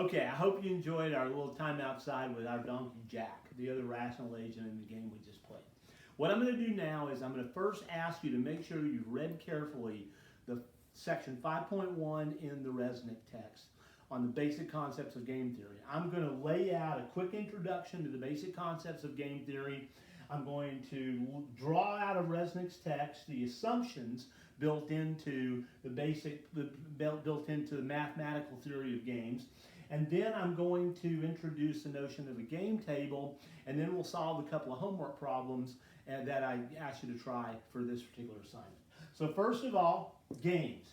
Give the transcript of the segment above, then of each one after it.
Okay, I hope you enjoyed our little time outside with our donkey Jack, the other rational agent in the game we just played. What I'm going to do now is I'm going to first ask you to make sure you've read carefully the section 5.1 in the Resnick text on the basic concepts of game theory. I'm going to lay out a quick introduction to the basic concepts of game theory. I'm going to draw out of Resnick's text the assumptions built into built into the mathematical theory of games. And then I'm going to introduce the notion of a game table, and then we'll solve a couple of homework problems that I asked you to try for this particular assignment. So first of all, games.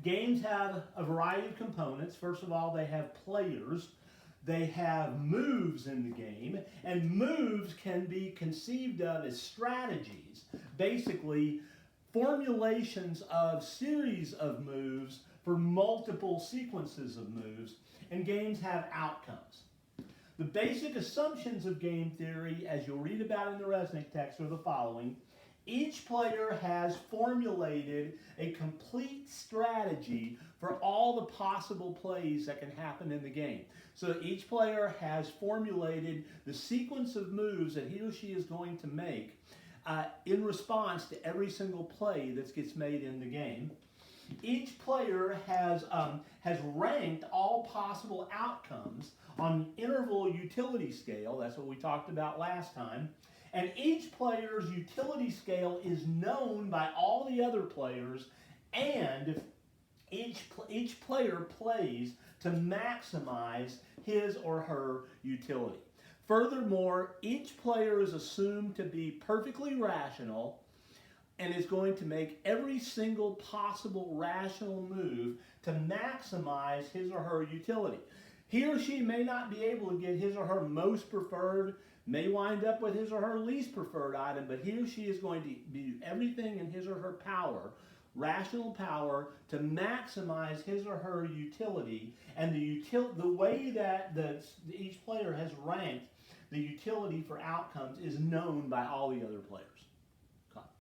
Games have a variety of components. First of all, they have players. They have moves in the game, and moves can be conceived of as strategies, basically formulations of series of moves for multiple sequences of moves, and games have outcomes. The basic assumptions of game theory, as you'll read about in the Resnick text, are the following. Each player has formulated a complete strategy for all the possible plays that can happen in the game. So each player has formulated the sequence of moves that he or she is going to make in response to every single play that gets made in the game. Each player has ranked all possible outcomes on an interval utility scale. That's what we talked about last time. And each player's utility scale is known by all the other players, and each player plays to maximize his or her utility. Furthermore, each player is assumed to be perfectly rational and is going to make every single possible rational move to maximize his or her utility. He or she may not be able to get his or her most preferred, may wind up with his or her least preferred item, but he or she is going to do everything in his or her power, rational power, to maximize his or her utility. And the way that each player has ranked the utility for outcomes is known by all the other players.